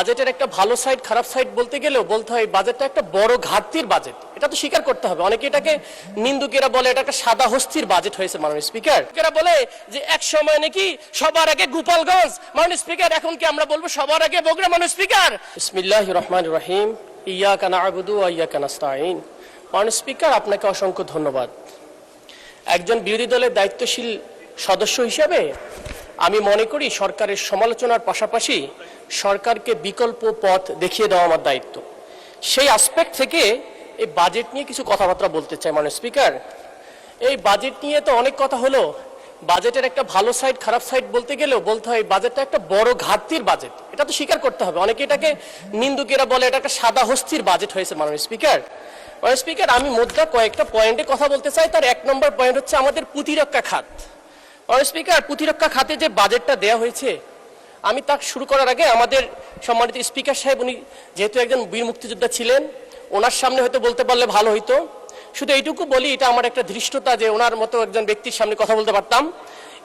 বাজেটের একটা ভালো সাইড খারাপ সাইড বলতে গেলেও বলতে হয় বাজেটটা একটা বড় ঘাটতির বাজেট। এটা তো স্বীকার করতে হবে। অনেকে এটাকে নিন্দুকেরা বলে এটা একটা সাদা হস্তির বাজেট হয়েছে মাননীয় স্পিকার। এরা বলে যে এক সময় নাকি সবার আগে গোপালগঞ্জ, মাননীয় স্পিকার এখন কি আমরা বলবো সবার আগে বগুড়া মাননীয় স্পিকার? বিসমিল্লাহির রহমানির রহিম। ইয়াকা না'বুদু ওয়া ইয়াকা নাস্তাঈন। মাননীয় স্পিকার আপনাকে অসংখ্য ধন্যবাদ। একজন বিরোধী দলের দায়িত্বশীল সদস্য হিসেবে আমি মনে করি সরকারের সমালোচনার পাশাপাশি সরকারকে বিকল্প পথ দেখিয়ে দেওয়া আমার দায়িত্ব। সেই আসপেক্ট থেকে এই বাজেট নিয়ে কিছু কথাবার্তা বলতে চাই মাননীয় স্পিকার। এই বাজেট নিয়ে তো অনেক কথা হলো। বাজেটের একটা ভালো সাইড খারাপ সাইড বলতে গেলেও বলতে হয় বাজেটটা একটা বড় ঘাটতির বাজেট। এটা তো স্বীকার করতে হবে। অনেকে এটাকে নিন্দুকেরা বলে এটা একটা সাদা হস্তির বাজেট হয়েছে মাননীয় স্পিকার। মাননীয় স্পিকার, আমি মোদ্দা কয়েকটা পয়েন্টে কথা বলতে চাই। তার 1 নম্বর পয়েন্ট হচ্ছে আমাদের প্রতিরক্ষা খাত। মাননীয় স্পিকার, প্রতিরক্ষা খাতে যে বাজেটটা দেওয়া হয়েছে, আমি তা শুরু করার আগে আমাদের সম্মানিত স্পিকার সাহেব, উনি যেহেতু একজন বীর মুক্তিযোদ্ধা ছিলেন, ওনার সামনে হয়তো বলতে পারলে ভালো হইতো। শুধু এইটুকু বলি, এটা আমার একটা ধৃষ্টতা যে ওনার মতো একজন ব্যক্তির সামনে কথা বলতে পারতাম।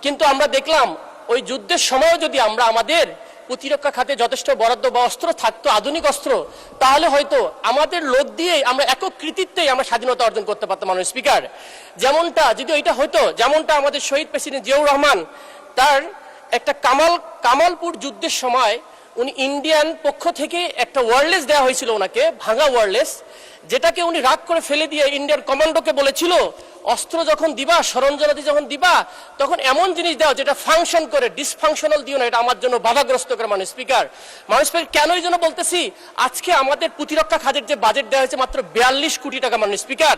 কিন্তু আমরা দেখলাম ওই যুদ্ধের সময়ও যদি আমরা আমাদের প্রতিরক্ষা খাতে যথেষ্ট বরাদ্দ বা অস্ত্র থাকতো, আধুনিক অস্ত্র, তাহলে হয়তো আমাদের লোক দিয়েই আমরা একক কৃতিত্বেই আমরা স্বাধীনতা অর্জন করতে পারতাম মাননীয় স্পিকার। যেমনটা যদি এটা হতো, যেমনটা আমাদের শহীদ প্রেসিডেন্ট জিয়াউর রহমান, তার একটা কামালপুর যুদ্ধের সময় উনি ইন্ডিয়ান পক্ষ থেকে একটা ওয়্যারলেস দেওয়া হয়েছিল ওনাকে, ভাঙা ওয়্যারলেস, যেটাকে উনি রাগ করে ফেলে দিয়ে ইন্ডিয়ান কমান্ডোকে বলেছিল অস্ত্র যখন দিবা, সরঞ্জামাদি যখন দিবা, তখন এমন জিনিস দাও যেটা ফাংশন করে, ডিসফাংশনাল দিও না, এটা আমার জন্য বাধাগ্রস্ত করে মাননীয় স্পিকার। মাননীয় স্পিকার, কেন এই জন্য বলতেছি, আজকে আমাদের প্রতিরক্ষা খাতের যে বাজেট দেওয়া হয়েছে মাত্র 42 কোটি টাকা মাননীয় স্পিকার,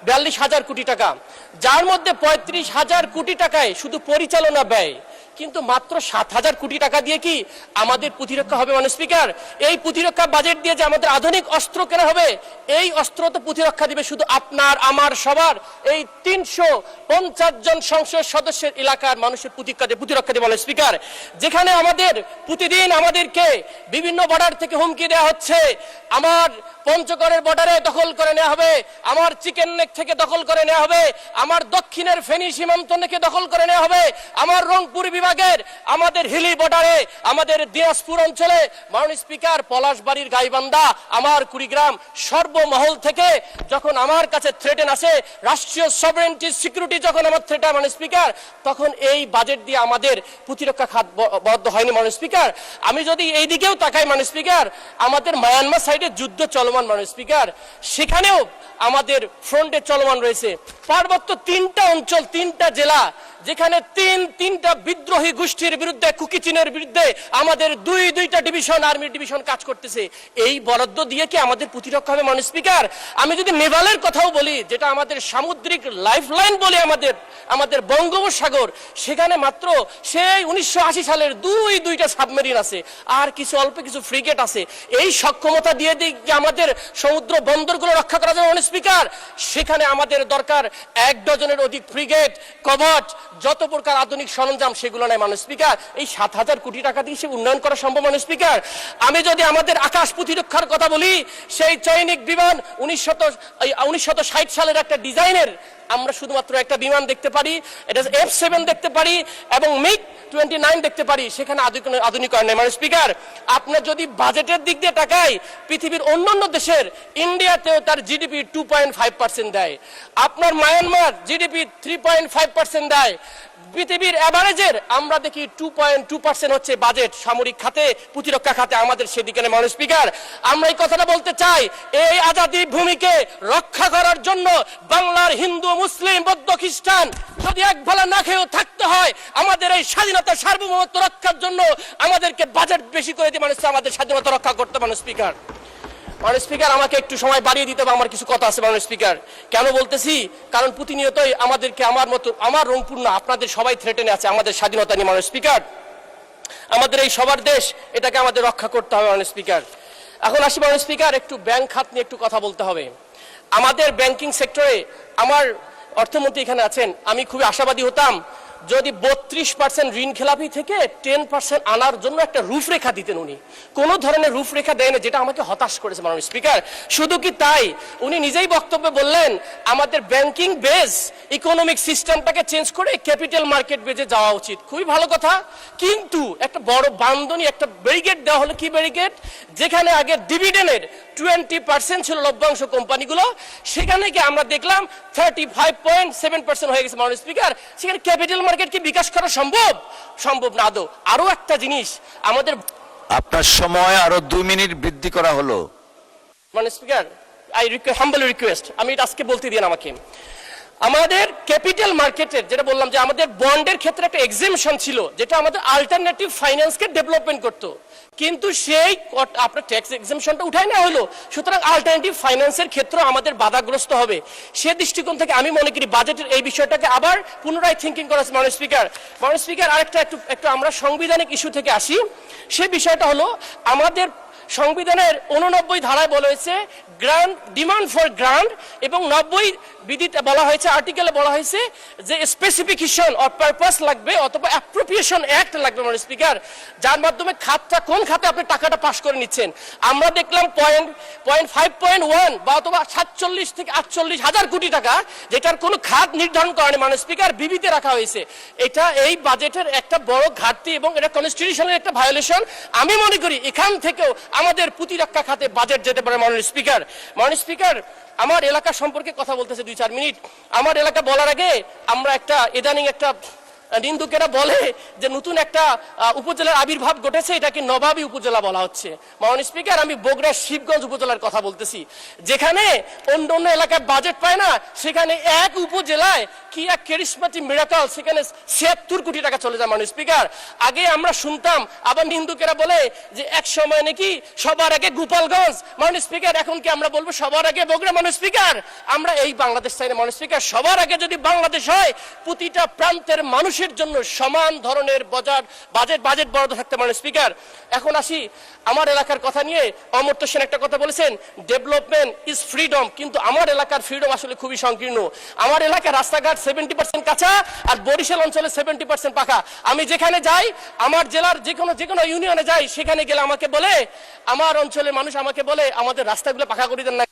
42,000 কোটি টাকা, যার মধ্যে 35,000 কোটি টাকায় শুধু পরিচালনা ব্যয়। কিন্তু মাত্র 7,000 কোটি টাকা দিয়ে কি আমাদের প্রতিরক্ষা হবে মাননীয় স্পিকার? এই প্রতিরক্ষা বাজেট দিয়ে যে আমাদের আধুনিক অস্ত্র কেনা হবে, এই অস্ত্র তো প্রতিরক্ষা দিবে শুধু আপনার আমার সবার এই 350 জন সংসদ সদস্যের এলাকার মানুষের প্রতিরক্ষা দিবে মাননীয় স্পিকার। যেখানে আমাদের প্রতিদিন আমাদেরকে বিভিন্ন বর্ডার থেকে হুমকি দেওয়া হচ্ছে, আমার পঞ্চগড়ের বর্ডারে দখল করে নেওয়া হবে, আমার চিকেন নেক থেকে দখল করে নেওয়া হবে, আমার দক্ষিণের ফেনী সীমান্ত থেকে দখল করে নেওয়া হবে, আমার রংপুর বিভাগের আমাদের হিলি বর্ডারে, আমাদের দিনাজপুর অঞ্চলে মাননীয় স্পিকার পলাশবাড়ির গাইবান্ধা, আমার কুড়িগ্রাম, সর্বমহল থেকে যখন আমার কাছে থ্রেটেন আসে, রাষ্ট্রীয় সভরেন্টি সিকিউরিটি যখন আমার থ্রেট হয় মাননীয় স্পিকার, তখন এই বাজেট দিয়ে আমাদের প্রতিরক্ষা খাত বরাদ্দ হয়নি মাননীয় স্পিকার। আমি যদি এই দিকেও তাকাই মাননীয় স্পিকার, আমাদের মায়ানমার সাইডে যুদ্ধ চলমান মাননীয় স্পিকার, সেখানেও আমাদের ফ্রন্টে চলমান রয়েছে। পার্বত্য 3টা অঞ্চল, 3টা জেলা, যেখানে তিনটা বিদ্রোহী গোষ্ঠীর বিরুদ্ধে, কুকি চীনের বিরুদ্ধে আমাদের দুইটা ডিভিশন, আর্মি ডিভিশন কাজ করতেছে। এই বরাদ্দ দিয়ে কি আমাদের প্রতিরক্ষা হবে মাননীয় স্পিকার? আমি যদি নেভালের কথাও বলি, যেটা আমাদের সামুদ্রিক লাইফলাইন বলে আমাদের বঙ্গোপসাগর, সেখানে মাত্র সেই 1980 সালের দুইটা সাবমেরিন আছে, আর কিছু অল্প কিছু ফ্রিগেট আছে। এই সক্ষমতা দিয়ে দিকে আমাদের সমুদ্র বন্দরগুলো রক্ষা করা যাবে মাননীয় স্পিকার। সেখানে আমাদের দরকার 1 ডজনের অধিক ফ্রিগেট, কভার্ট, যত প্রকার আধুনিক সরঞ্জাম, সেগুলো নাই মাননীয় স্পিকার। এই 7,000 কোটি টাকা দিয়ে সে উন্নয়ন করা সম্ভব মাননীয় স্পিকার? আমি যদি আমাদের আকাশ প্রতিরক্ষার কথা বলি, সেই চৈনিক বিমান 1960 সালের একটা ডিজাইনের আমরা শুধুমাত্র একটা বিমান দেখতে পারি, এটা F7 দেখতে পারি এবং MiG-29 দেখতে পারি, সেখানে আধুনিকরণ নেই মাননীয় স্পিকার। আপনার যদি বাজেটের দিক দিয়ে তাকাই, পৃথিবীর অন্যান্য দেশের, ইন্ডিয়াতেও তার জিডিপি 2.5% দেয়, আপনার মায়ানমার জিডিপি 3.5% দেয়। পৃথিবীর অ্যাভারেজের আমরা দেখি 2.2% হচ্ছে বাজেট সামরিক খাতে, প্রতিরক্ষা খাতে, আমাদের সেদিকে নেই মাননীয় স্পিকার। আমরা এই কথাটা বলতে চাই, এই আজাদী ভূমিকে রক্ষা করার জন্য বাংলার হিন্দু, মুসলিম, বৌদ্ধ, খ্রিস্টান যদি এক ভালা না খেয়েও থাকতে হয়, আমাদের এই স্বাধীনতা সার্বভৌমত্ব রক্ষার জন্য আমাদেরকে বাজেট বেশি করে দিয়ে মানুষ আমাদের স্বাধীনতা রক্ষা করতে মাননীয় স্পিকার। মাননীয় স্পিকার, আমাকে একটু সময় বাড়িয়ে দিতে হবে, আমার কিছু কথা আছে মাননীয় স্পিকার। কেন বলতেছি? কারণ প্রতিনিয়তই আমাদেরকে, আমার রংপুর না, আপনাদের সবাই থ্রেটেনে আছে আমাদের স্বাধীনতা নিয়ে মাননীয় স্পিকার। আমাদের এই সবার দেশ, এটাকে আমাদের রক্ষা করতে হবে মাননীয় স্পিকার। এখন আসি মাননীয় স্পিকার, একটু ব্যাংক খাত নিয়ে একটু কথা বলতে হবে। আমাদের ব্যাংকিং সেক্টরে, আমার অর্থমন্ত্রী এখানে আছেন, আমি খুবই আশাবাদী হতাম যদি 32% ঋণ খেলাপি থেকে 10% আনার জন্য একটা রূপরেখা দিতেন। উনি কোনো ধরনের রূপরেখা দেন, যেটা আমাকে হতাশ করেছে মাননীয় স্পিকার। শুধু কি তাই, উনি নিজেই বক্তব্যে বললেন আমাদের ব্যাংকিং বেস ইকোনমিক সিস্টেমটাকে চেঞ্জ করে ক্যাপিটাল মার্কেট বেজে যাওয়া উচিত। খুবই ভালো কথা, কিন্তু একটা বড় বান্ধনী, একটা ব্যারিকেড দেওয়া হলো। কি ব্যারিকেড? যেখানে আগে ডিভিডেন্ডের 20% ছিল লভ্যাংশ কোম্পানিগুলো, সেখানে কি আমরা দেখলাম 35.7% হয়ে গেছে মাননীয় স্পিকার। সেখানে ক্যাপিটাল মার্কেট কি বিকাশ করা সম্ভব? সম্ভব না আদৌ। আরো একটা জিনিস, আমাদের আপনার সময় আরো 2 মিনিট বৃদ্ধি করা হলো। মাননীয় স্পিকার, আই হাম্বলি রিকোয়েস্ট, আমি এটা আজকে বলতে দিন আমাকে। আমাদের ক্যাপিটাল মার্কেটের যেটা বললাম যে আমাদের বন্ডের ক্ষেত্রে একটা এক্সেমশন ছিল, যেটা আমাদের আল্টারনেটিভ ফাইন্যান্সকে ডেভেলপমেন্ট করতো, কিন্তু সেই আপনার ট্যাক্স এক্সেমশনটা উঠাই না হলো। সুতরাং আল্টারনেটিভ ফাইন্যান্সের ক্ষেত্রে আমাদের বাধাগ্রস্ত হবে। সে দৃষ্টিকোণ থেকে আমি মনে করি বাজেটের এই বিষয়টাকে আবার পুনরায় থিঙ্কিং করা আছে মাননীয় স্পিকার। মাননীয় স্পিকার, আরেকটা একটু আমরা সাংবিধানিক ইস্যু থেকে আসি। সে বিষয়টা হলো আমাদের সংবিধানের 89 ধারায় বলা হয়েছে গ্রান্ট, ডিমান্ড ফর গ্রান্ট, এবং 90 বিধিতে বলা হয়েছে, আর্টিকেলে বলা হয়েছে যে স্পেসিফিকেশন অর পারপাস লাগবে অথবা অ্যাপ্রোপ্রিয়েশন অ্যাক্ট লাগবে মাননীয় স্পিকার, যার মাধ্যমে খাতটা কোন খাতে আপনি টাকাটা পাস করে নিচ্ছেন। আমরা দেখলাম 5.1 বা অথবা 47 থেকে 48 হাজার কোটি টাকা, যেটার কোনো খাত নির্ধারণ করেনি মাননীয় স্পিকার, বিবিতে রাখা হয়েছে। এটা এই বাজেটের একটা বড় ঘাটতি এবং এটা কনস্টিটিউশনের একটা ভায়োলেশন। আমি মনে করি এখান থেকেও আমাদের প্রতিরক্ষা খাতে বাজেট যেতে পারে মাননীয় স্পিকার। মাননীয় স্পিকার, আমার এলাকা সম্পর্কে কথা বলতেছে 2-4 মিনিট। আমার এলাকা বলার আগে আমরা একটা ইদানিং একটা নিন্দুকেরা বলে যে নতুন একটা উপজেলার আবির্ভাব ঘটেছে, এটাকে নবাবী উপজেলা বলা হচ্ছে। মাননীয় স্পিকার, আমি বগুড়ার শিবগঞ্জ উপজেলার কথা বলতেছি, যেখানে অন্য অন্য এলাকায় বাজেট পায় না, সেখানে এক উপজেলায় কি এক ক্যারিসমেটিক মিরাকল, সেখানে 76 কোটি টাকা চলে যায় মাননীয় স্পিকার। আগে আমরা শুনতাম, আবার নিন্দুকেরা বলে যে এক সময় নাকি সবার আগে গোপালগঞ্জ। মাননীয় স্পিকার, এখন কি আমরা বলবো সবার আগে বগুড়া? মাননীয় স্পিকার, আমরা এই বাংলাদেশ চাই না মাননীয় স্পিকার। সবার আগে যদি বাংলাদেশ হয়, প্রতিটা প্রান্তের মানুষের জন্য সমান ধরনের বাজেট বরাদ্দ থাকতে মাননীয় স্পিকার। এখন আসি আমার এলাকার কথা নিয়ে। অমর্ত্য সেন একটা কথা বলেছেন, ডেভেলপমেন্ট ইজ ফ্রিডম, কিন্তু আমার এলাকার ফ্রিডম আসলে খুবই সংকীর্ণ। আমার এলাকার রাস্তাঘাট 70% কাঁচা, আর বরিশাল অঞ্চলে 70% পাকা। আমি যেখানে যাই, আমার জেলার যে কোনো ইউনিয়নে যাই, সেখানে গেলে আমাকে বলে, আমার অঞ্চলের মানুষ আমাকে বলে আমাদের রাস্তাগুলো পাকা করে দেন না।